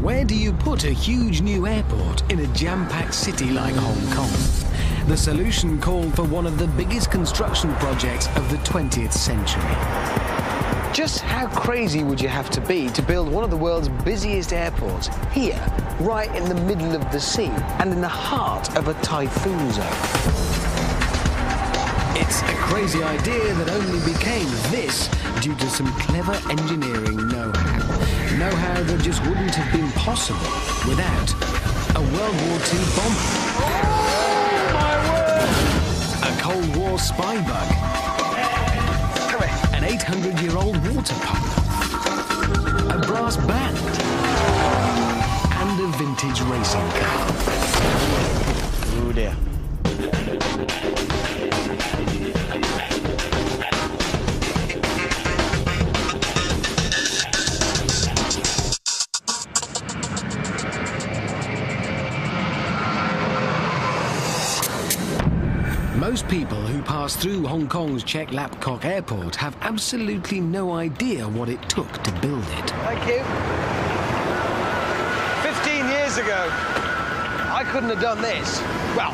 Where do you put a huge new airport in a jam-packed city like Hong Kong? The solution called for one of the biggest construction projects of the 20th century. Just how crazy would you have to be to build one of the world's busiest airports here, right in the middle of the sea and in the heart of a typhoon zone? It's a crazy idea that only became this due to some clever engineering know-how. Know-how that just wouldn't have been possible without a World War II bomber. Oh, my word! A Cold War spy bug. Come here. An 800-year-old water pump. A brass band. And a vintage racing car. Oh dear. Most people who pass through Hong Kong's Chek Lap Kok Airport have absolutely no idea what it took to build it. Thank you. 15 years ago, I couldn't have done this. Well,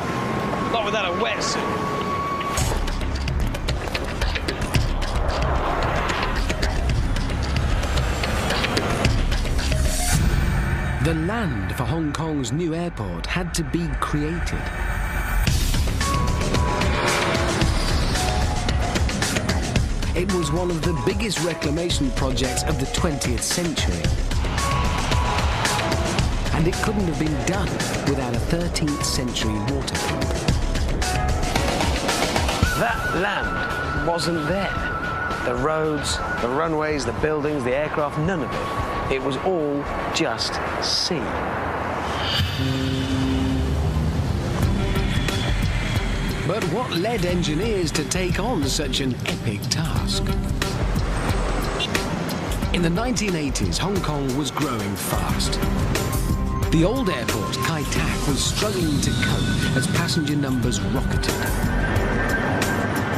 not without a wetsuit. The land for Hong Kong's new airport had to be created. It was one of the biggest reclamation projects of the 20th century. And it couldn't have been done without a 13th century water pump. That land wasn't there. The roads, the runways, the buildings, the aircraft, none of it. It was all just sea. But what led engineers to take on such an epic task? In the 1980s, Hong Kong was growing fast. The old airport, Kai Tak, was struggling to cope as passenger numbers rocketed.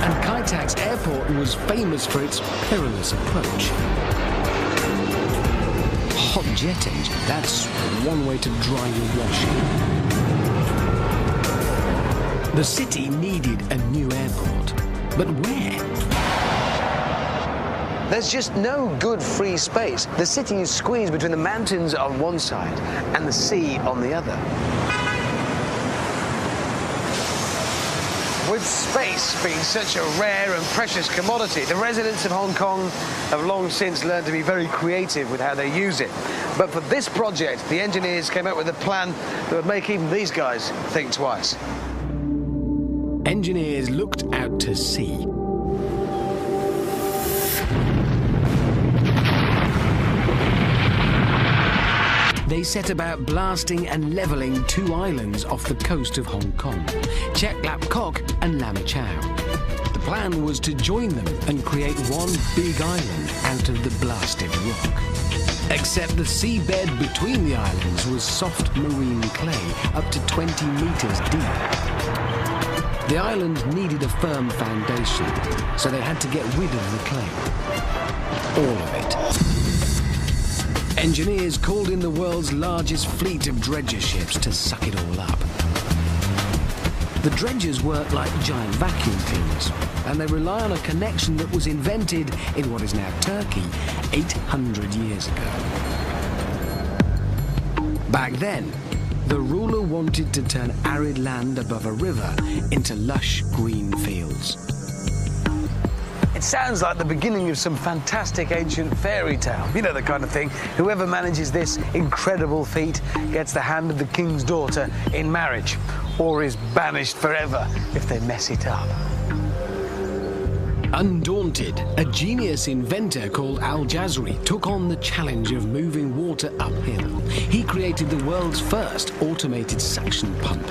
And Kai Tak's airport was famous for its perilous approach. Hot jet engine, that's one way to dry your washing. The city needed a new airport, but where? There's just no good free space. The city is squeezed between the mountains on one side and the sea on the other. With space being such a rare and precious commodity, the residents of Hong Kong have long since learned to be very creative with how they use it. But for this project, the engineers came up with a plan that would make even these guys think twice. Engineers looked out to sea. They set about blasting and levelling two islands off the coast of Hong Kong, Chek Lap Kok and Lam Chau. The plan was to join them and create one big island out of the blasted rock. Except the seabed between the islands was soft marine clay up to 20 meters deep. The island needed a firm foundation, so they had to get rid of the clay. All of it. Engineers called in the world's largest fleet of dredger ships to suck it all up. The dredgers work like giant vacuum cleaners, and they rely on a connection that was invented in what is now Turkey 800 years ago. Back then, the ruler wanted to turn arid land above a river into lush green fields. It sounds like the beginning of some fantastic ancient fairy tale. You know, the kind of thing. Whoever manages this incredible feat gets the hand of the king's daughter in marriage, or is banished forever if they mess it up. Undaunted, a genius inventor called Al-Jazri took on the challenge of moving water uphill. He created the world's first automated suction pump.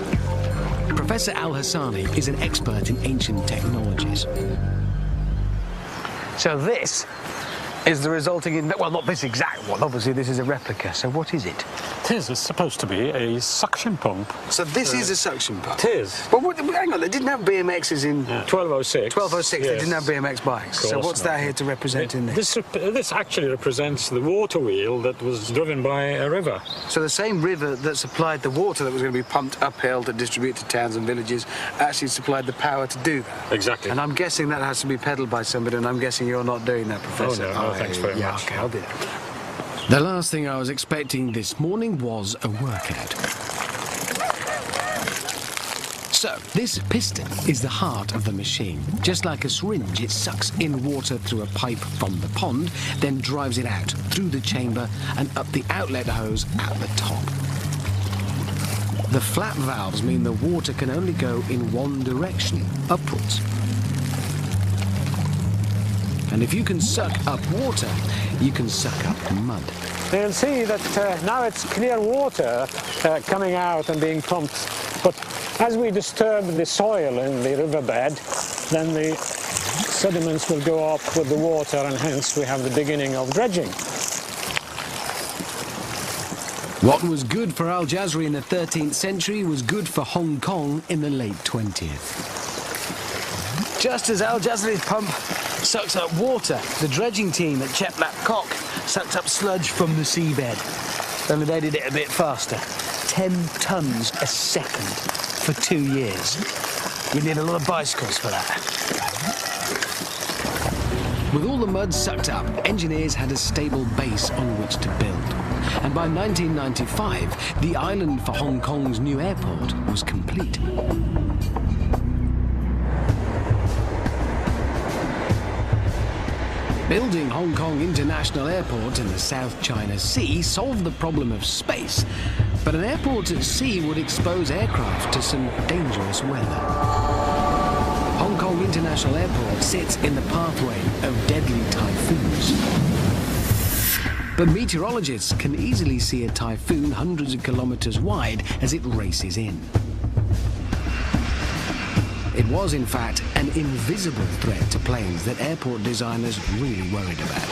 Professor Al-Hassani is an expert in ancient technologies. So this is the resulting in, well, not this exact one, obviously this is a replica, so what is it? It's supposed to be a suction pump. So this is a suction pump? It is. But hang on, they didn't have BMXs in... 1206. 1206, yes. They didn't have BMX bikes. So what's that here to represent in this? This actually represents the water wheel that was driven by a river. So the same river that supplied the water that was going to be pumped uphill to distribute to towns and villages actually supplied the power to do that? Exactly. And I'm guessing that has to be pedalled by somebody, and I'm guessing you're not doing that, Professor. Oh, no, thanks very much. Okay, I'll do that. The last thing I was expecting this morning was a workout. So, this piston is the heart of the machine. Just like a syringe, it sucks in water through a pipe from the pond, then drives it out through the chamber and up the outlet hose at the top. The flap valves mean the water can only go in one direction, upwards. And if you can suck up water, you can suck up mud. You'll see that now it's clear water coming out and being pumped. But as we disturb the soil in the riverbed, then the sediments will go up with the water, and hence we have the beginning of dredging. What was good for Al Jazri in the 13th century was good for Hong Kong in the late 20th. Just as Al Jazri's pump sucks up water, the dredging team at Chek Lap Kok sucked up sludge from the seabed. Only they did it a bit faster. 10 tons a second for 2 years. You need a lot of bicycles for that. With all the mud sucked up, engineers had a stable base on which to build. And by 1995, the island for Hong Kong's new airport was complete. Building Hong Kong International Airport in the South China Sea solved the problem of space, but an airport at sea would expose aircraft to some dangerous weather. Hong Kong International Airport sits in the pathway of deadly typhoons. But meteorologists can easily see a typhoon hundreds of kilometers wide as it races in. It was, in fact, an invisible threat to planes that airport designers really worried about.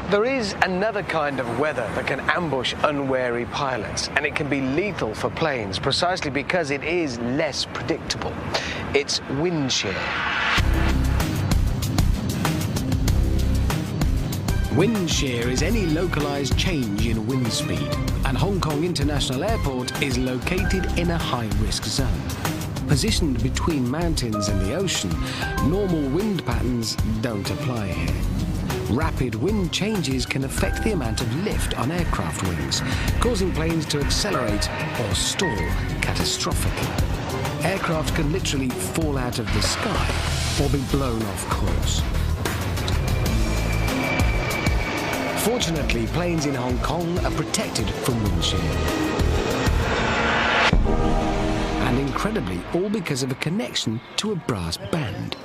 There is another kind of weather that can ambush unwary pilots, and it can be lethal for planes precisely because it is less predictable. It's wind shear. Wind shear is any localized change in wind speed, and Hong Kong International Airport is located in a high-risk zone. Positioned between mountains and the ocean, normal wind patterns don't apply here. Rapid wind changes can affect the amount of lift on aircraft wings, causing planes to accelerate or stall catastrophically. Aircraft can literally fall out of the sky or be blown off course. Fortunately, planes in Hong Kong are protected from wind shear. And incredibly, all because of a connection to a brass band.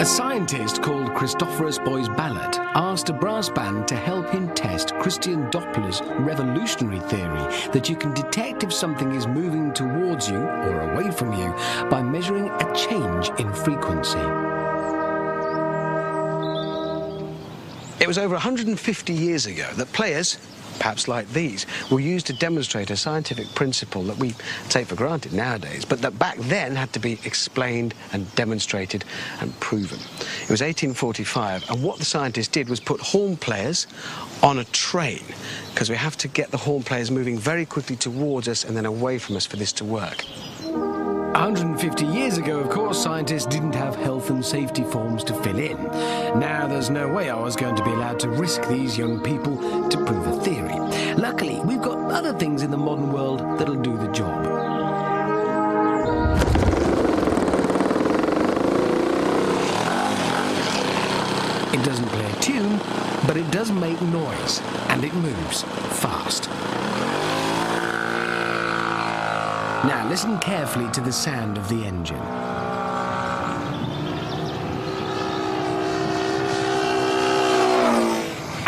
A scientist called Christophorus Boyce-Ballot asked a brass band to help him test Christian Doppler's revolutionary theory that you can detect if something is moving towards you or away from you by measuring a change in frequency. It was over 150 years ago that players, perhaps like these, were used to demonstrate a scientific principle that we take for granted nowadays, but that back then had to be explained and demonstrated and proven. It was 1845, and what the scientists did was put horn players on a train, because we have to get the horn players moving very quickly towards us and then away from us for this to work. 150 years ago, of course, scientists didn't have health and safety forms to fill in. Now there's no way I was going to be allowed to risk these young people to prove a theory. Luckily, we've got other things in the modern world that'll do the job. It doesn't play a tune, but it does make noise, and it moves fast. Now listen carefully to the sound of the engine.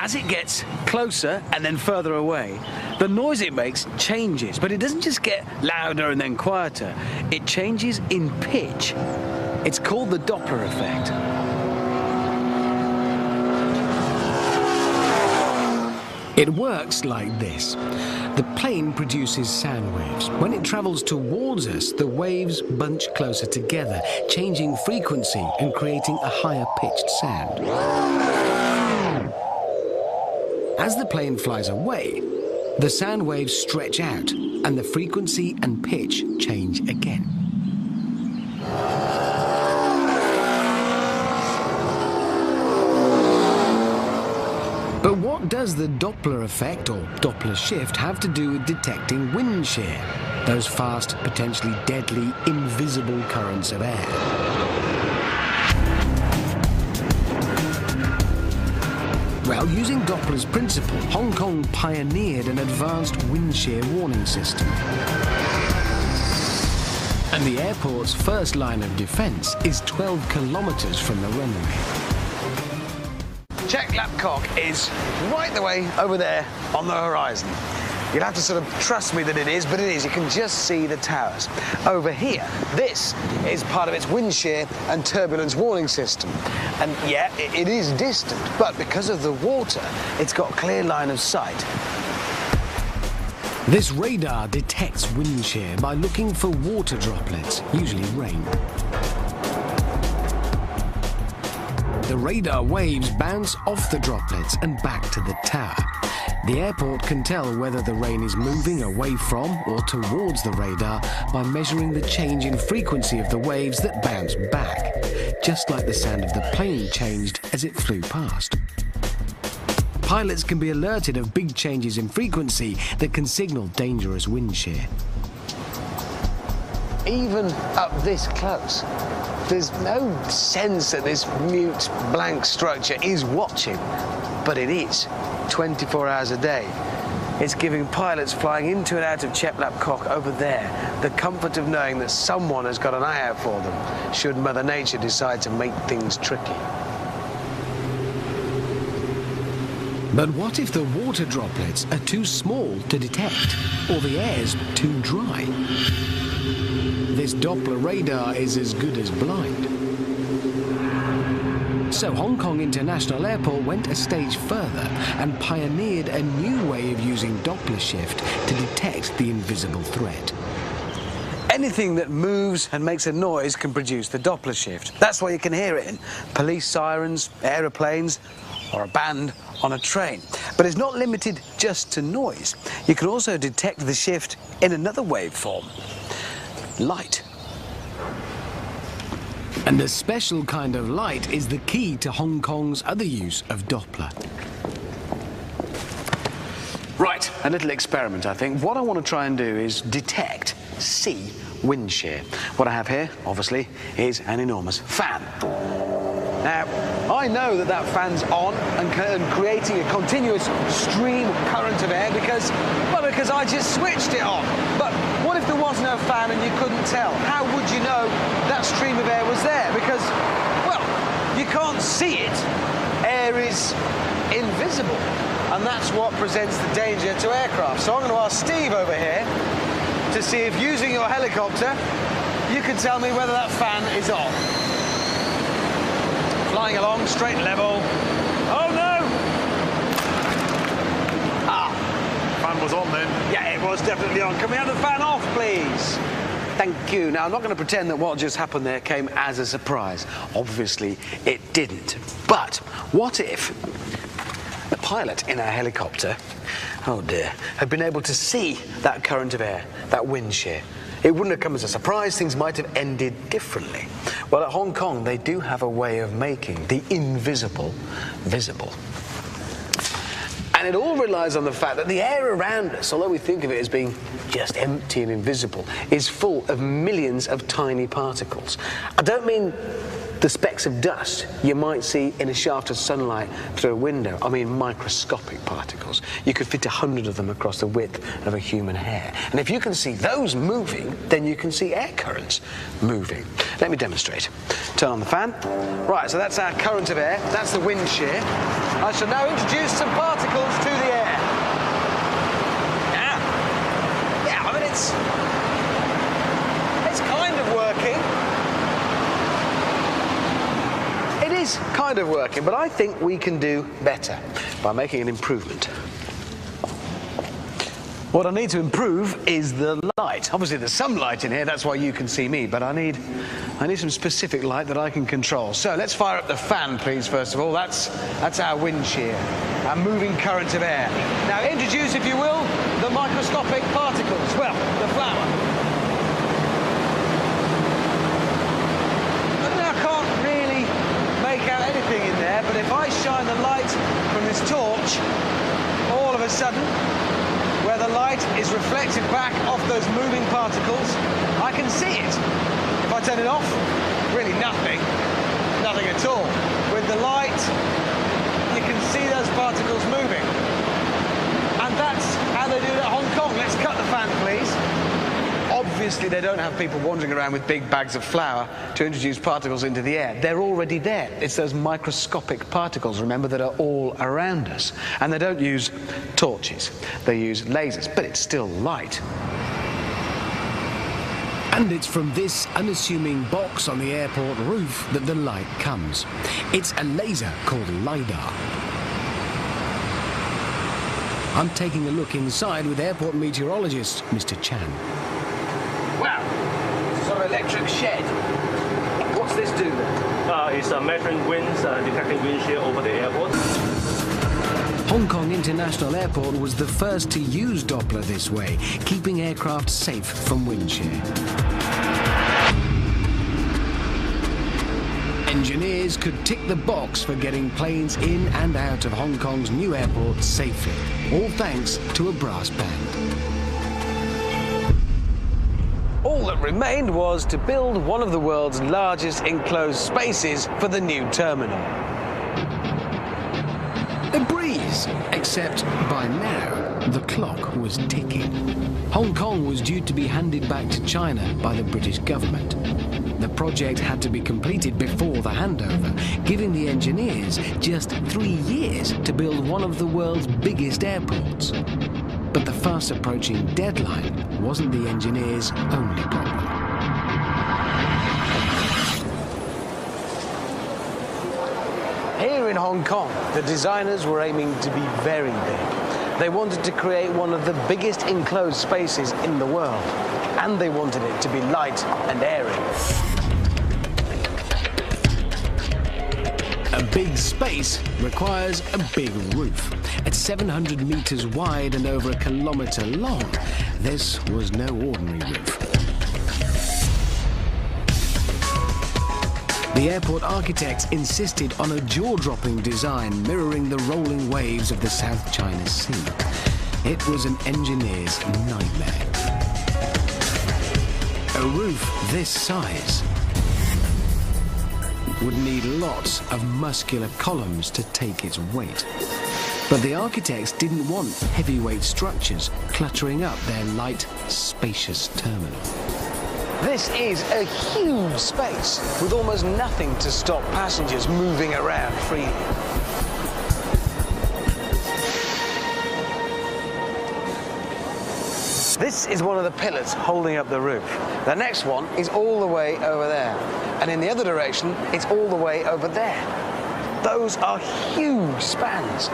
As it gets closer and then further away, the noise it makes changes, but it doesn't just get louder and then quieter. It changes in pitch. It's called the Doppler effect. It works like this. The plane produces sound waves. When it travels towards us, the waves bunch closer together, changing frequency and creating a higher pitched sound. As the plane flies away, the sound waves stretch out and the frequency and pitch change again. But what does the Doppler effect or Doppler shift have to do with detecting wind shear, those fast, potentially deadly, invisible currents of air? Well, using Doppler's principle, Hong Kong pioneered an advanced wind shear warning system. And the airport's first line of defense is 12 kilometers from the runway. Chek Lap Kok is right the way over there on the horizon. You'll have to sort of trust me that it is, but it is. You can just see the towers. Over here, this is part of its wind shear and turbulence warning system. And yeah, it is distant, but because of the water, it's got a clear line of sight. This radar detects wind shear by looking for water droplets, usually rain. The radar waves bounce off the droplets and back to the tower. The airport can tell whether the rain is moving away from or towards the radar by measuring the change in frequency of the waves that bounce back, just like the sound of the plane changed as it flew past. Pilots can be alerted of big changes in frequency that can signal dangerous wind shear. Even up this close, there's no sense that this mute, blank structure is watching, but it is, 24 hours a day. It's giving pilots flying into and out of Chek Lap Kok over there the comfort of knowing that someone has got an eye out for them, should Mother Nature decide to make things tricky. But what if the water droplets are too small to detect, or the air's too dry? This Doppler radar is as good as blind. So Hong Kong International Airport went a stage further and pioneered a new way of using Doppler shift to detect the invisible threat. Anything that moves and makes a noise can produce the Doppler shift. That's why you can hear it in police sirens, aeroplanes, or a band on a train. But it's not limited just to noise. You can also detect the shift in another waveform. Light. And a special kind of light is the key to Hong Kong's other use of Doppler. Right, a little experiment, I think. What I want to try and do is detect, see, wind shear. What I have here, obviously, is an enormous fan. Now, I know that that fan's on and creating a continuous stream of current of air because I just switched it on. But what if there was no fan and you couldn't tell? How would you know that stream of air was there? Because, well, you can't see it. Air is invisible. And that's what presents the danger to aircraft. So I'm going to ask Steve over here to see if using your helicopter, you can tell me whether that fan is on. Flying along, straight level. Oh no! Ah, Fan was on then. yeah, it was definitely on. Can we have the fan off, please? Thank you. Now, I'm not going to pretend that what just happened there came as a surprise. Obviously, it didn't. But what if the pilot in our helicopter, oh dear, had been able to see that current of air, that wind shear? It wouldn't have come as a surprise. Things might have ended differently. Well, at Hong Kong, they do have a way of making the invisible visible. And it all relies on the fact that the air around us, although we think of it as being just empty and invisible, is full of millions of tiny particles. I don't mean the specks of dust you might see in a shaft of sunlight through a window. I mean microscopic particles. You could fit 100 of them across the width of a human hair. And if you can see those moving, then you can see air currents moving. Let me demonstrate. Turn on the fan. Right, so that's our current of air. That's the wind shear. I shall now introduce some particles to the air. Yeah, I mean, it's kind of working. It is kind of working, but I think we can do better by making an improvement. What I need to improve is the light. Obviously, there's some light in here, that's why you can see me, but I need some specific light that I can control. So let's fire up the fan, please, first of all. That's our wind shear, our moving current of air. Now, introduce, if you will, the microscopic particles. Well, the flour. Now, I can't really make out anything in there, but if I shine the light from this torch, all of a sudden, where the light is reflected back off those moving particles, I can see it. If I turn it off, really nothing at all. With the light, you can see those particles moving. And that's how they do it at Hong Kong. Let's cut the fan, please. Obviously, they don't have people wandering around with big bags of flour to introduce particles into the air. They're already there. It's those microscopic particles, remember, that are all around us. And they don't use torches. They use lasers, but it's still light. And it's from this unassuming box on the airport roof that the light comes. It's a laser called LiDAR. I'm taking a look inside with airport meteorologist Mr. Chan. Wow, it's a sort of electric shed. What's this do then? It's measuring winds, detecting wind shear over the airport. Hong Kong International Airport was the first to use Doppler this way, keeping aircraft safe from wind shear. Engineers could tick the box for getting planes in and out of Hong Kong's new airport safely, all thanks to a brass band. All that remained was to build one of the world's largest enclosed spaces for the new terminal. A breeze, except by now, the clock was ticking. Hong Kong was due to be handed back to China by the British government. The project had to be completed before the handover, giving the engineers just 3 years to build one of the world's biggest airports. But the fast-approaching deadline wasn't the engineers' only problem. Here in Hong Kong, the designers were aiming to be very big. They wanted to create one of the biggest enclosed spaces in the world, and they wanted it to be light and airy. A big space requires a big roof. At 700 meters wide and over a kilometer long, this was no ordinary roof. The airport architects insisted on a jaw-dropping design mirroring the rolling waves of the South China Sea. It was an engineer's nightmare. A roof this size would need lots of muscular columns to take its weight. But the architects didn't want heavyweight structures cluttering up their light, spacious terminal. This is a huge space with almost nothing to stop passengers moving around freely. This is one of the pillars holding up the roof. The next one is all the way over there. And in the other direction, it's all the way over there. Those are huge spans.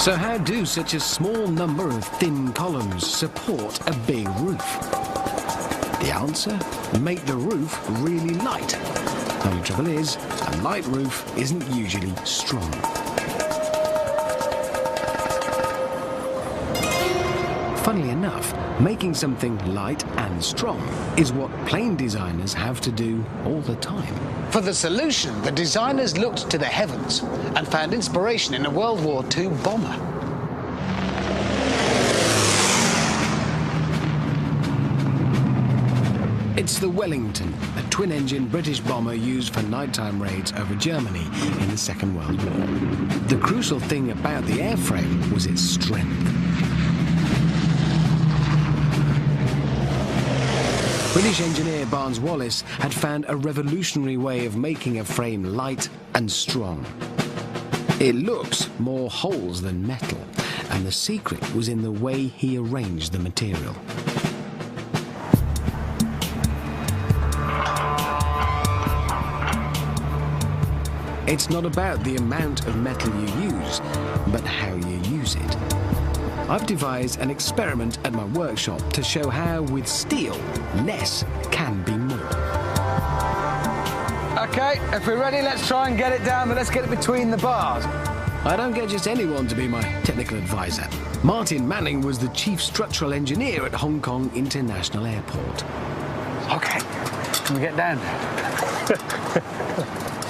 So how do such a small number of thin columns support a big roof? The answer? Make the roof really light. The only trouble is, a light roof isn't usually strong. Funnily enough, making something light and strong is what plane designers have to do all the time. For the solution, the designers looked to the heavens and found inspiration in a World War II bomber. It's the Wellington, a twin-engine British bomber used for nighttime raids over Germany in the Second World War. The crucial thing about the airframe was its strength. British engineer Barnes Wallis had found a revolutionary way of making a frame light and strong. It looks more holes than metal, and the secret was in the way he arranged the material. It's not about the amount of metal you use, but how you use it. I've devised an experiment at my workshop to show how, with steel, less can be more. Okay, if we're ready, let's try and get it down, but let's get it between the bars. I don't get just anyone to be my technical advisor. Martin Manning was the chief structural engineer at Hong Kong International Airport. Okay, can we get down there?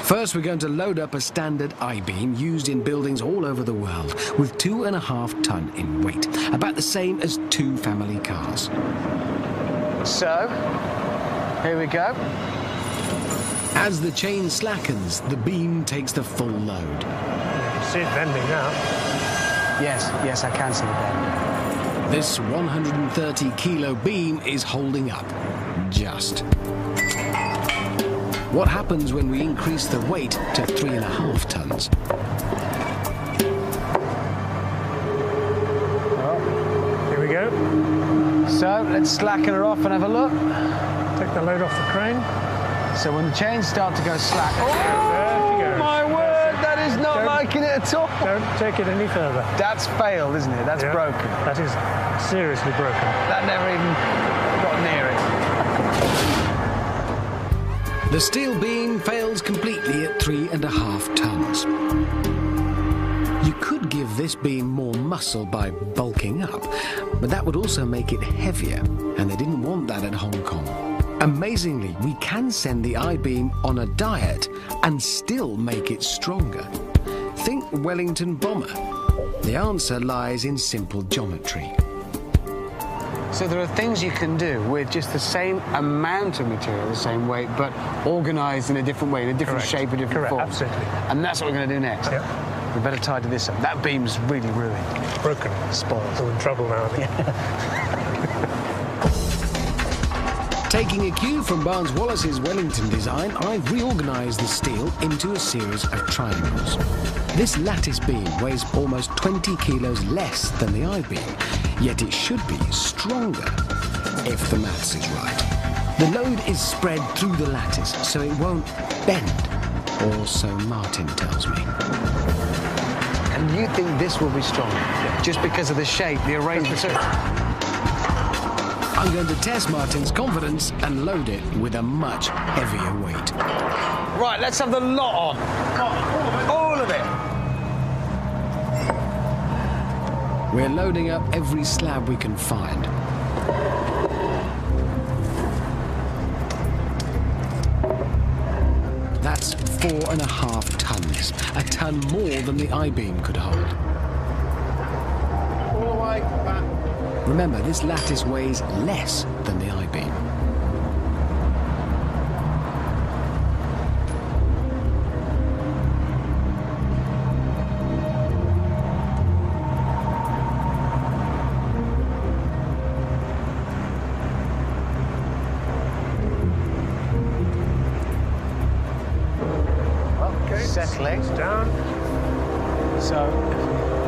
First, we're going to load up a standard I-beam used in buildings all over the world with 2.5 ton in weight, about the same as 2 family cars. So, here we go. As the chain slackens, the beam takes the full load. You can see it bending now. Yes, I can see it bending. This 130 kilo beam is holding up, just. What happens when we increase the weight to 3.5 tons? Well, here we go. So, let's slacken her off and have a look. Take the load off the crane. So when the chains start to go slack... There she goes. My word, that is not Don't- liking it at all. Don't take it any further. That's failed, isn't it? That's Yeah, broken. That is seriously broken. That never even got near it. The steel beam fails completely at 3.5 tons. You could give this beam more muscle by bulking up, but that would also make it heavier, and they didn't want that at Hong Kong. Amazingly, we can send the I-beam on a diet and still make it stronger. Think Wellington bomber. The answer lies in simple geometry. So there are things you can do with just the same amount of material, the same weight, but organised in a different way, in a different Correct. shape, a different Correct, form. absolutely. And that's what we're going to do next. Yep. We better tidy this up. That beam's really ruined. Broken. Spoiled. All in trouble now, I think. Taking a cue from Barnes Wallace's Wellington design, I've reorganised the steel into a series of triangles. This lattice beam weighs almost 20 kilos less than the I-beam, yet it should be stronger, if the maths is right. The load is spread through the lattice, so it won't bend, or so Martin tells me. And you think this will be stronger, just because of the shape, the arrangement? I'm going to test Martin's confidence and load it with a much heavier weight. Right, let's have the lot on. All of it. We're loading up every slab we can find. That's 4.5 tons, a ton more than the I-beam could hold. All the way back. Remember, this lattice weighs less than the I-beam. Okay. Settling. It's down. So,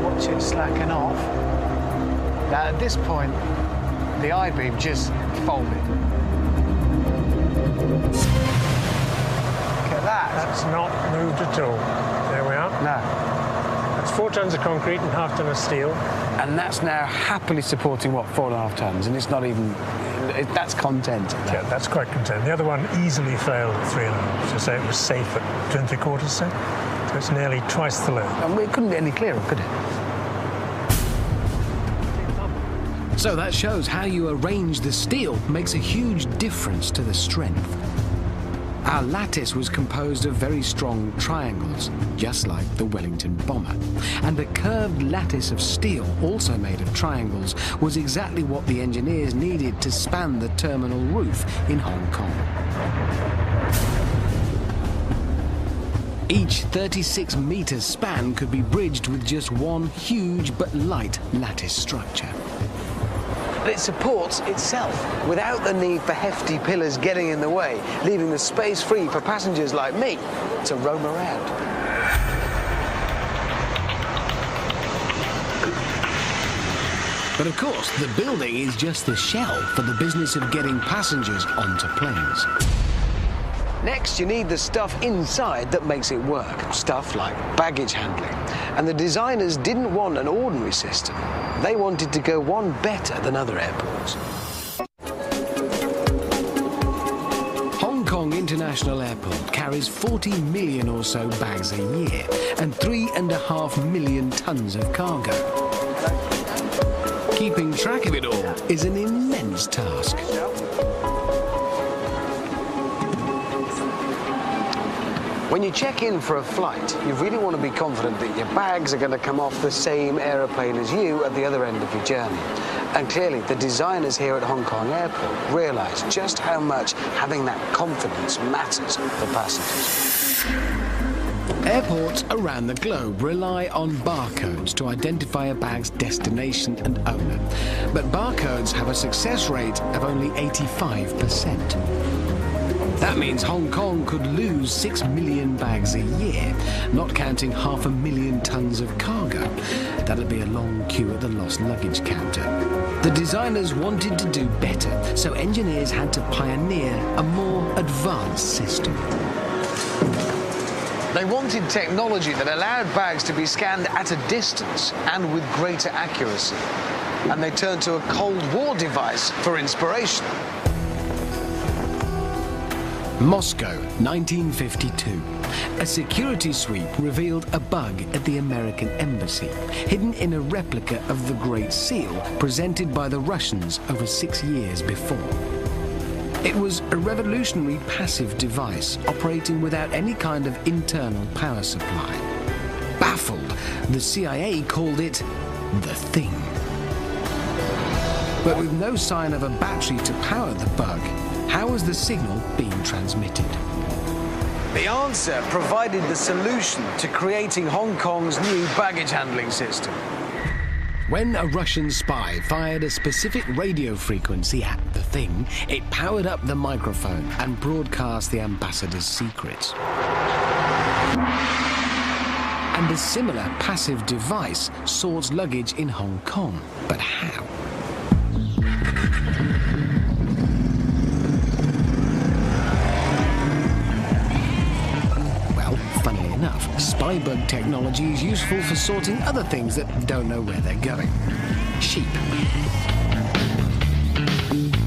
watch it slacken off. Now, at this point, the I-beam just folded. Look at that. That's not moved at all. There we are. No. That's 4 tons of concrete and half ton of steel. And that's now happily supporting, what, 4.5 tons? And it's not even... that's content. Yeah, that's quite content. The other one easily failed at 3.5, so say it was safe at 2 3/4, say. So it's nearly twice the load. And it couldn't be any clearer, could it? So that shows how you arrange the steel makes a huge difference to the strength. Our lattice was composed of very strong triangles, just like the Wellington bomber. And the curved lattice of steel, also made of triangles, was exactly what the engineers needed to span the terminal roof in Hong Kong. Each 36-metre span could be bridged with just one huge but light lattice structure. It supports itself without the need for hefty pillars getting in the way, leaving the space free for passengers like me to roam around. But of course, the building is just the shell for the business of getting passengers onto planes. Next, you need the stuff inside that makes it work. Stuff like baggage handling. And the designers didn't want an ordinary system. They wanted to go one better than other airports. Hong Kong International Airport carries 40 million or so bags a year and 3.5 million tons of cargo. Keeping track of it all is an immense task. When you check in for a flight, you really want to be confident that your bags are going to come off the same aeroplane as you at the other end of your journey. And clearly, the designers here at Hong Kong Airport realise just how much having that confidence matters for passengers. Airports around the globe rely on barcodes to identify a bag's destination and owner. But barcodes have a success rate of only 85%. That means Hong Kong could lose 6 million bags a year, not counting 500,000 tons of cargo. That'll be a long queue at the lost luggage counter. The designers wanted to do better, so engineers had to pioneer a more advanced system. They wanted technology that allowed bags to be scanned at a distance and with greater accuracy. And they turned to a Cold War device for inspiration. Moscow, 1952. A security sweep revealed a bug at the American embassy, hidden in a replica of the Great Seal presented by the Russians over 6 years before. It was a revolutionary passive device operating without any kind of internal power supply. Baffled, the CIA called it the Thing. But with no sign of a battery to power the bug, how was the signal being transmitted? The answer provided the solution to creating Hong Kong's new baggage handling system. When a Russian spy fired a specific radio frequency at the Thing, it powered up the microphone and broadcast the ambassador's secrets. And a similar passive device sorts luggage in Hong Kong. But how? Funnily enough, spy bug technology is useful for sorting other things that don't know where they're going. Sheep.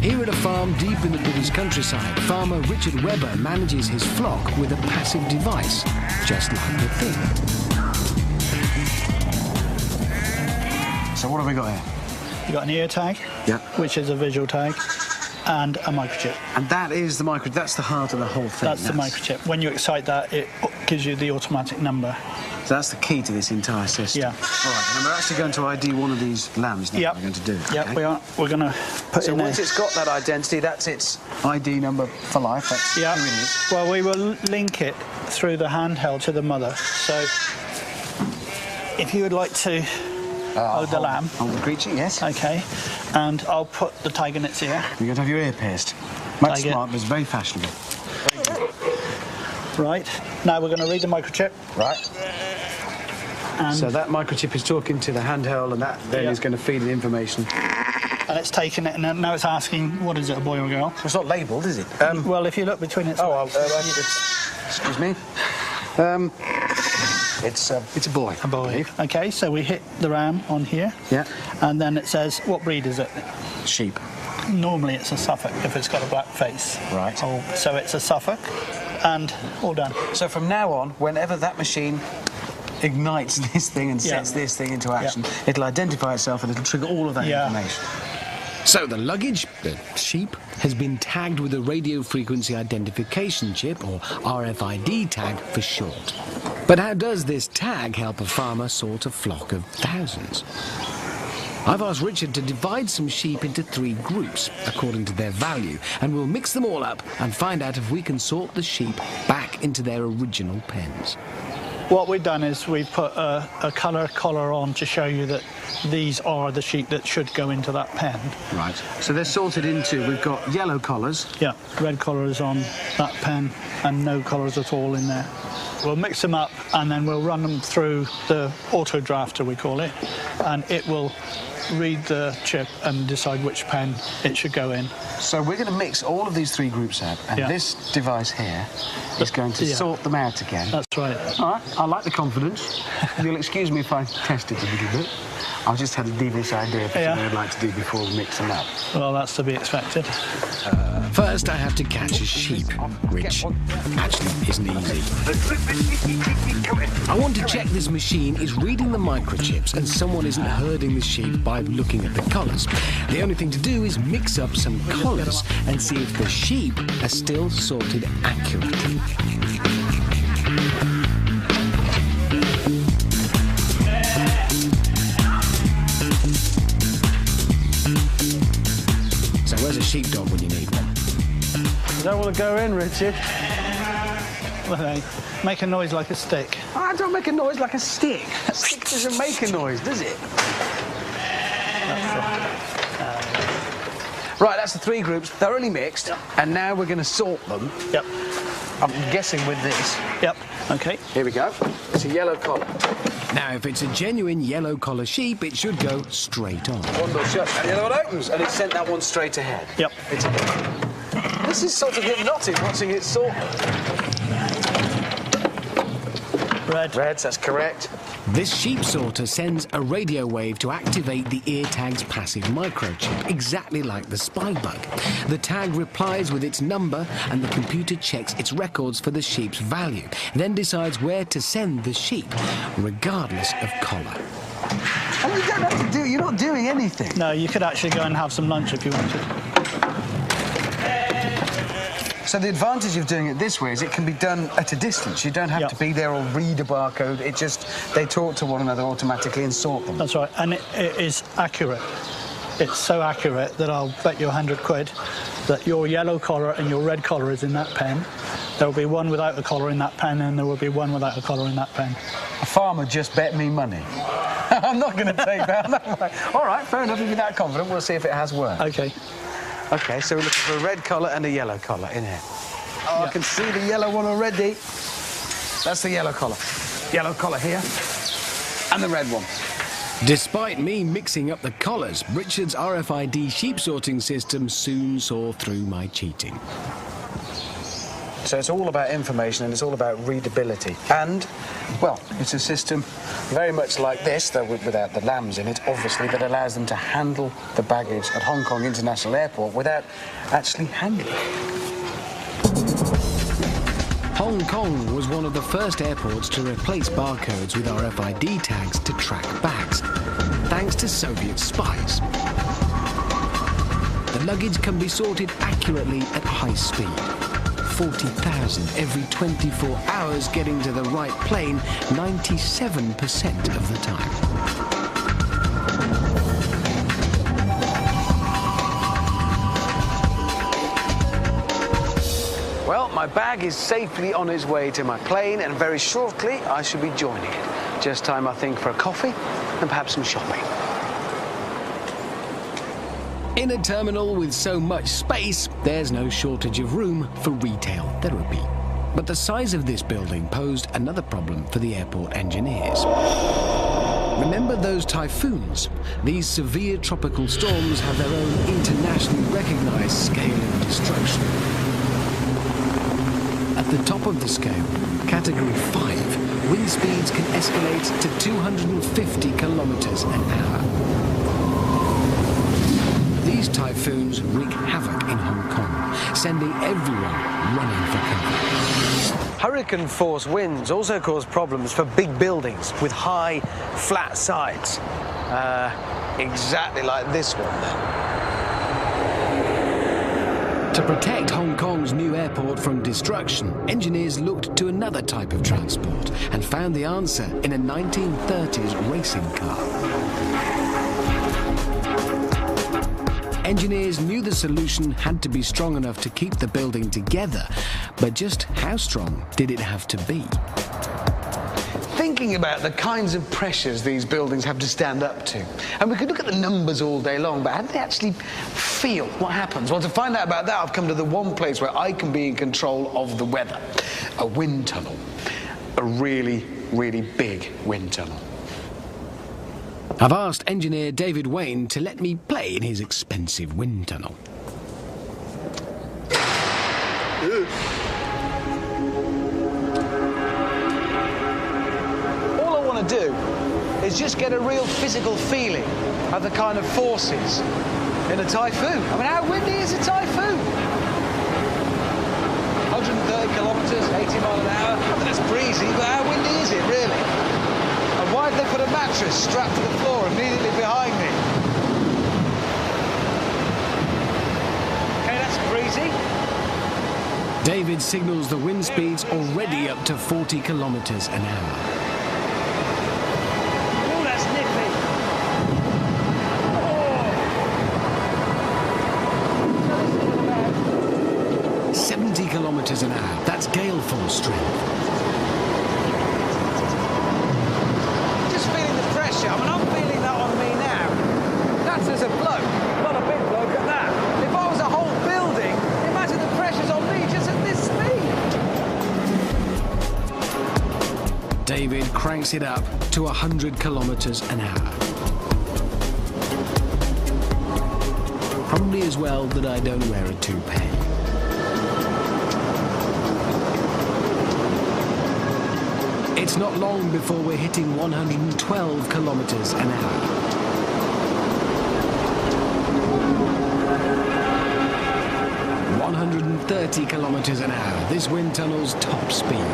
Here at a farm deep in the British countryside, farmer Richard Webber manages his flock with a passive device, just like the Thing. So what have we got here? You've got an ear tag, which is a visual tag, and a microchip. And that is the microchip, that's the heart of the whole thing. That's the microchip. When you excite that, it gives you the automatic number. So that's the key to this entire system. Yeah. All right, and we're actually going to ID one of these lambs now. Yep. We're going to do. Yeah, we are. We're going to put it in there. So once it's got that identity, that's its ID number for life. That's who it is. Well, we will link it through the handheld to the mother. So if you would like to hold the lamb. Hold the creature, yes. Okay. And I'll put the tag in its ear. You're going to have your ear pierced. Much smart, but it's very fashionable. Right. Now we're going to read the microchip. Right. And so that microchip is talking to the handheld, and that then is going to feed the information. And it's taken it, and now it's asking, what is it, a boy or a girl? It's not labelled, is it? Well, if you look between its legs... excuse me. It's a boy. A boy. Okay, so we hit the ram on here. Yeah. And then it says, what breed is it? Sheep. Normally it's a Suffolk if it's got a black face. Right. So it's a Suffolk, and all done. So from now on, whenever that machine ignites this thing and sets this thing into action, it'll identify itself and it'll trigger all of that information. So the luggage, the sheep, has been tagged with a radio frequency identification chip, or RFID tag for short. But how does this tag help a farmer sort a flock of thousands? I've asked Richard to divide some sheep into 3 groups, according to their value, and we'll mix them all up and find out if we can sort the sheep back into their original pens. What we've done is we've put a colour collar on to show you that these are the sheep that should go into that pen. Right. So they're sorted into, we've got yellow collars. Yeah, red collars on that pen and no collars at all in there. We'll mix them up and then we'll run them through the auto drafter, we call it, and it will read the chip and decide which pen it should go in. So we're going to mix all of these three groups up, and this device here is going to sort them out again. That's right. All right, I like the confidence. You'll excuse me if I test it a little bit. I've just had a devious idea for something I'd like to do before we mix them up. Well, that's to be expected. First, I have to catch a sheep, which actually isn't easy. I want to check this machine is reading the microchips and someone isn't herding the sheep by looking at the collars. The only thing to do is mix up some collars and see if the sheep are still sorted accurately. So where's a sheepdog when you need one? You don't want to go in, Richard. Well, they make a noise like a stick. I don't make a noise like a stick. A stick doesn't make a noise, does it? Right, that's the three groups, thoroughly mixed, and now we're going to sort them. Yep. I'm guessing with this. Yep. OK. Here we go. It's a yellow collar. Now, if it's a genuine yellow collar sheep, it should go straight on. One door shut, and the other one opens, and it sent that one straight ahead. Yep. This is sort of hypnotic, watching it sort. Reds, that's correct. This sheep sorter sends a radio wave to activate the ear tag's passive microchip, exactly like the spy bug. The tag replies with its number, and the computer checks its records for the sheep's value, then decides where to send the sheep, regardless of collar. And you don't have to do it, you're not doing anything. No, you could actually go and have some lunch if you wanted. So the advantage of doing it this way is it can be done at a distance. You don't have to be there or read a barcode. It just, they talk to one another automatically and sort them. That's right, and it is accurate. It's so accurate that I'll bet you £100 that your yellow collar and your red collar is in that pen. There will be one without a collar in that pen, and there will be one without a collar in that pen. A farmer just bet me money. I'm not going to take that. All right, fair enough. If you're that confident, we'll see if it has worked. OK. OK, so we're looking for a red collar and a yellow collar in here. Oh, I can see the yellow one already. That's the yellow collar. Yellow collar here. And the red one. Despite me mixing up the collars, Richard's RFID sheep sorting system soon saw through my cheating. So it's all about information and it's all about readability. And, well, it's a system very much like this, though without the lambs in it, obviously, that allows them to handle the baggage at Hong Kong International Airport without actually handling it. Hong Kong was one of the first airports to replace barcodes with RFID tags to track bags, thanks to Soviet spies. The luggage can be sorted accurately at high speed. 40,000 every 24 hours getting to the right plane 97% of the time. Well, my bag is safely on its way to my plane, and very shortly I should be joining it. Just time, I think, for a coffee and perhaps some shopping. In a terminal with so much space, there's no shortage of room for retail therapy. But the size of this building posed another problem for the airport engineers. Remember those typhoons? These severe tropical storms have their own internationally recognized scale of destruction. At the top of the scale, Category 5, wind speeds can escalate to 250 kilometers an hour. These typhoons wreak havoc in Hong Kong, sending everyone running for cover. Hurricane-force winds also cause problems for big buildings with high, flat sides. Exactly like this one, then. To protect Hong Kong's new airport from destruction, engineers looked to another type of transport and found the answer in a 1930s racing car. Engineers knew the solution had to be strong enough to keep the building together, but just how strong did it have to be? Thinking about the kinds of pressures these buildings have to stand up to. And we could look at the numbers all day long, but how do they actually feel? What happens? Well, to find out about that, I've come to the one place where I can be in control of the weather. A wind tunnel. A really, really big wind tunnel. I've asked engineer David Wayne to let me play in his expensive wind tunnel. All I want to do is just get a real physical feeling of the kind of forces in a typhoon. I mean, how windy is a typhoon? 130 kilometres, 80 miles an hour. I mean, that's breezy, but how windy is it, really? And why did they put a mattress strapped to the floor immediately behind me? Okay, that's breezy. David signals the wind speed's already up to 40 kilometres an hour. Oh, that's nippy. Oh. 70 kilometres an hour. That's gale force strength. Just feeling the pressure. I mean, I'm feeling that on me now. That's as a bloke, not a big bloke at that. If I was a whole building, imagine the pressure's on me just at this speed. David cranks it up to 100 kilometres an hour. Probably as well that I don't wear a toupee. It's not long before we're hitting 112 kilometres an hour. 130 kilometres an hour. This wind tunnel's top speed.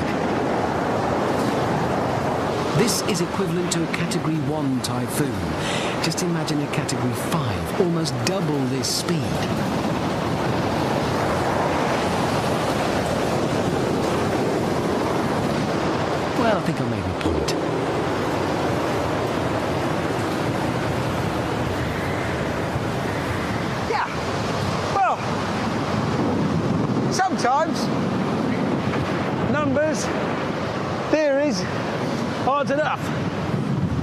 This is equivalent to a Category 1 typhoon. Just imagine a Category 5, almost double this speed. Well, I think I made my point. Yeah. Well, sometimes numbers, theories aren't enough.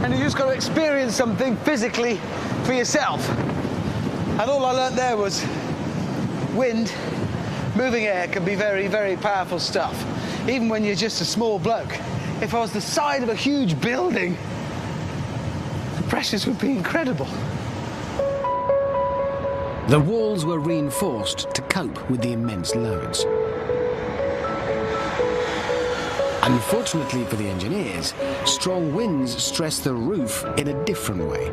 And you just got to experience something physically for yourself. And all I learnt there was wind, moving air can be very, very powerful stuff. Even when you're just a small bloke. If I was the side of a huge building, the pressures would be incredible. The walls were reinforced to cope with the immense loads. Unfortunately for the engineers, strong winds stress the roof in a different way.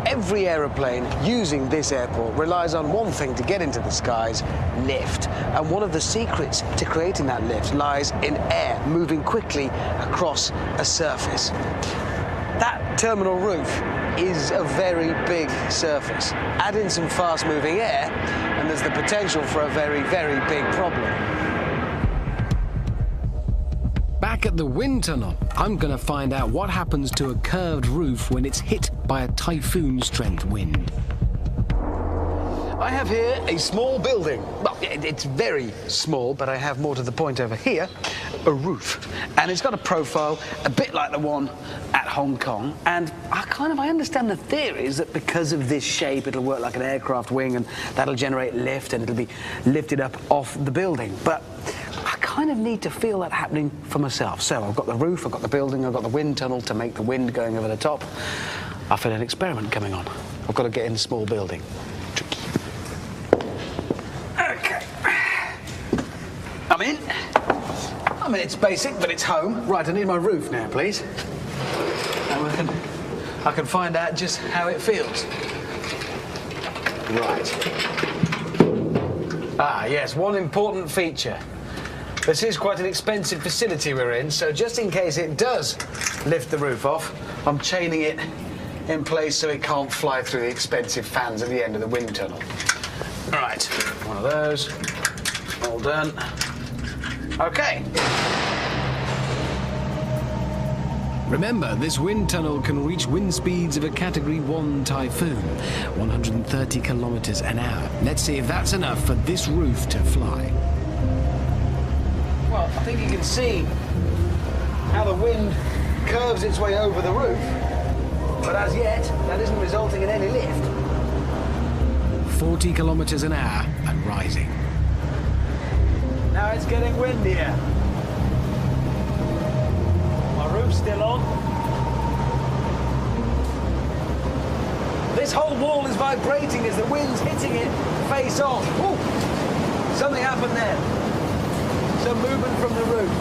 Every aeroplane using this airport relies on one thing to get into the skies: lift. And one of the secrets to creating that lift lies in air moving quickly across a surface. That terminal roof is a very big surface. Add in some fast-moving air, and there's the potential for a very, very big problem. Back at the wind tunnel, I'm going to find out what happens to a curved roof when it's hit by a typhoon-strength wind. I have here a small building. Well, it's very small, but I have more to the point over here, a roof. And it's got a profile a bit like the one at Hong Kong. And I understand the theories that because of this shape, it'll work like an aircraft wing, and that'll generate lift, and it'll be lifted up off the building. But I kind of need to feel that happening for myself. So I've got the roof, I've got the building, I've got the wind tunnel to make the wind going over the top. I feel an experiment coming on. I've got to get in a small building. Tricky. Okay. I'm in. I mean, it's basic, but it's home. Right, I need my roof now, please. And I can find out just how it feels. Right. Ah, yes, one important feature. This is quite an expensive facility we're in, so just in case it does lift the roof off, I'm chaining it in place so it can't fly through the expensive fans at the end of the wind tunnel. Right, one of those. All done. Okay. Remember, this wind tunnel can reach wind speeds of a Category 1 typhoon, 130 kilometres an hour. Let's see if that's enough for this roof to fly. Well, I think you can see how the wind curves its way over the roof, but as yet, that isn't resulting in any lift. 40 kilometres an hour and rising. Now it's getting windier. My roof's still on. This whole wall is vibrating as the wind's hitting it face on. Ooh, something happened there. Some movement from the roof.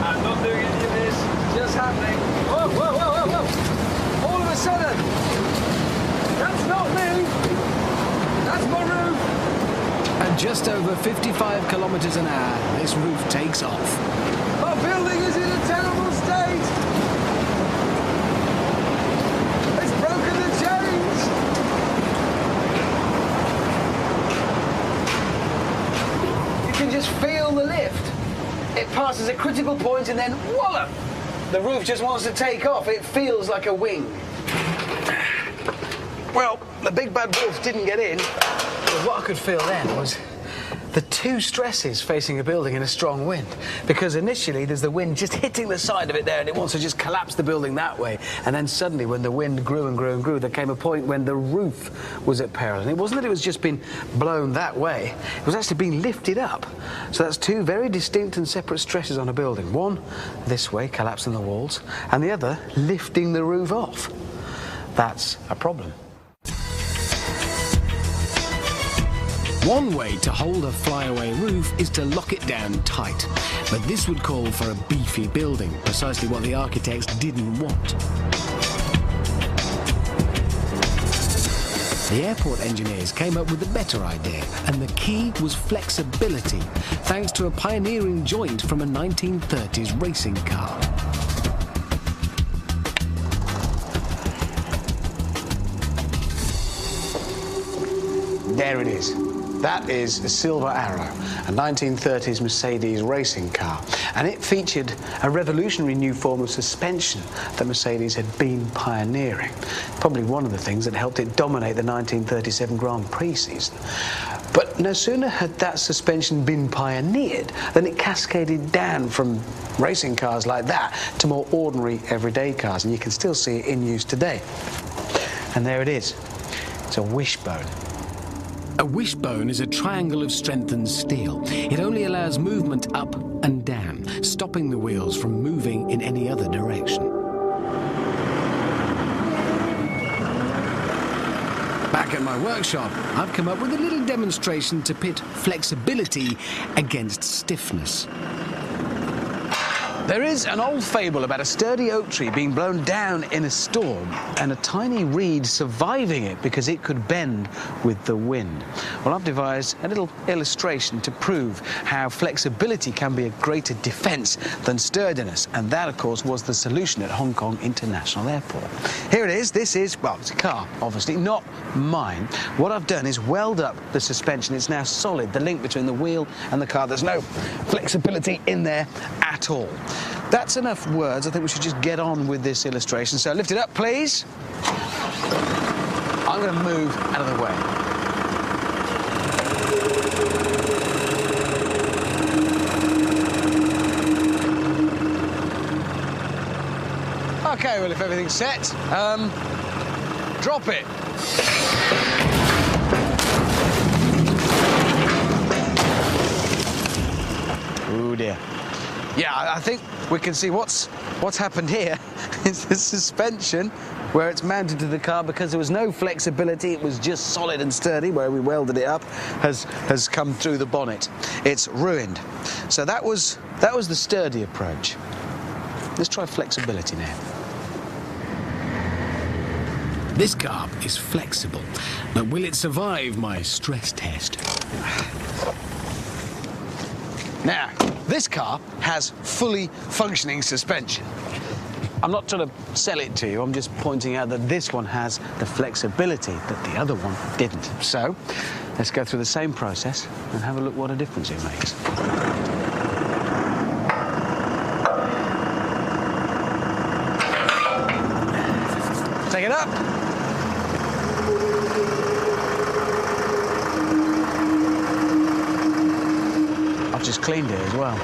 I'm not doing any of this. It's just happening. Whoa, whoa, whoa, whoa, whoa. All of a sudden, that's not me. That's my roof. At just over 55 kilometers an hour, this roof takes off. My building is in a terrible state. It's broken the chains. You can just feel the lift. It passes a critical point and then wallop! The roof just wants to take off. It feels like a wing. Well, the big bad wolf didn't get in. But what I could feel then was the two stresses facing a building in a strong wind. Because initially there's the wind just hitting the side of it there and it wants to just collapse the building that way. And then suddenly when the wind grew and grew and grew, there came a point when the roof was at peril. And it wasn't that it was just being blown that way, it was actually being lifted up. So that's two very distinct and separate stresses on a building. One this way, collapsing the walls, and the other lifting the roof off. That's a problem. One way to hold a flyaway roof is to lock it down tight, but this would call for a beefy building, precisely what the architects didn't want. The airport engineers came up with a better idea, and the key was flexibility, thanks to a pioneering joint from a 1930s racing car. There it is. That is a Silver Arrow, a 1930s Mercedes racing car. And it featured a revolutionary new form of suspension that Mercedes had been pioneering. Probably one of the things that helped it dominate the 1937 Grand Prix season. But no sooner had that suspension been pioneered than it cascaded down from racing cars like that to more ordinary everyday cars. And you can still see it in use today. And there it is. It's a wishbone. A wishbone is a triangle of strengthened steel. It only allows movement up and down, stopping the wheels from moving in any other direction. Back at my workshop, I've come up with a little demonstration to pit flexibility against stiffness. There is an old fable about a sturdy oak tree being blown down in a storm and a tiny reed surviving it because it could bend with the wind. Well, I've devised a little illustration to prove how flexibility can be a greater defense than sturdiness, and that, of course, was the solution at Hong Kong International Airport. Here it is. This is, well, it's a car, obviously, not mine. What I've done is weld up the suspension. It's now solid, the link between the wheel and the car. There's no flexibility in there at all. That's enough words. I think we should just get on with this illustration. So lift it up, please. I'm going to move out of the way. OK, well, if everything's set, drop it. Oh, dear. Yeah, I think we can see what's happened here is the suspension where it's mounted to the car, because there was no flexibility, it was just solid and sturdy where we welded it up, has come through the bonnet. It's ruined. So that was the sturdy approach. Let's try flexibility now. This car is flexible, but will it survive my stress test? Now, this car has fully functioning suspension. I'm not trying to sell it to you, I'm just pointing out that this one has the flexibility that the other one didn't. So, let's go through the same process and have a look what a difference it makes. Take it up. I've just cleaned it as well.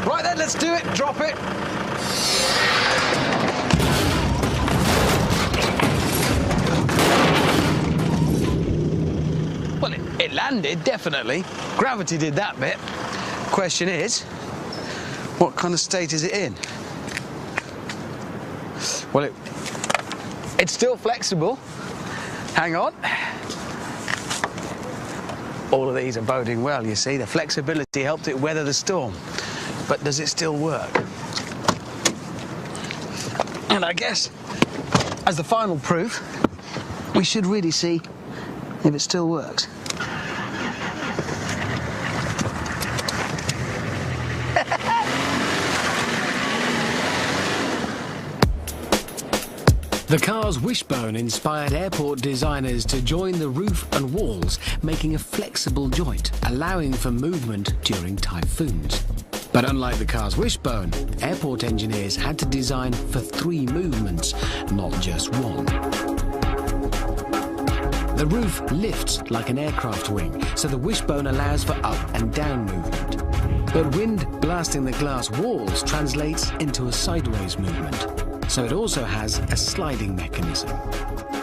Right then, let's do it. Drop it. Well, it landed, definitely. Gravity did that bit. Question is, what kind of state is it in? Well, it's still flexible. Hang on. All of these are boding well, you see. The flexibility helped it weather the storm. But does it still work? And I guess, as the final proof, we should really see if it still works. The car's wishbone inspired airport designers to join the roof and walls, making a flexible joint, allowing for movement during typhoons. But unlike the car's wishbone, airport engineers had to design for 3 movements, not just one. The roof lifts like an aircraft wing, so the wishbone allows for up and down movement. But wind blasting the glass walls translates into a sideways movement, so it also has a sliding mechanism.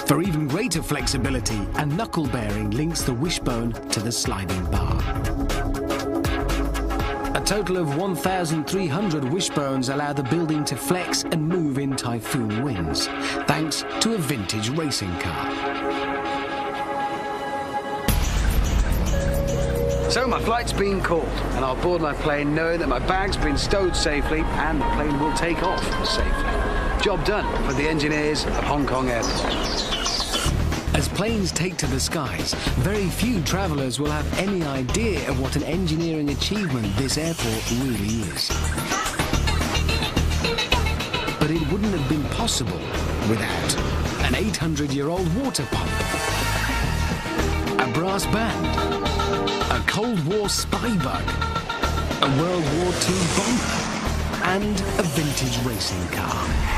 For even greater flexibility, a knuckle bearing links the wishbone to the sliding bar. A total of 1,300 wishbones allow the building to flex and move in typhoon winds, thanks to a vintage racing car. So my flight's been called, and I'll board my plane knowing that my bag's been stowed safely and the plane will take off safely. Job done for the engineers of Hong Kong Airport. As planes take to the skies, very few travellers will have any idea of what an engineering achievement this airport really is. But it wouldn't have been possible without an 800-year-old water pump, a brass band, a Cold War spy bug, a World War II bomber, and a vintage racing car.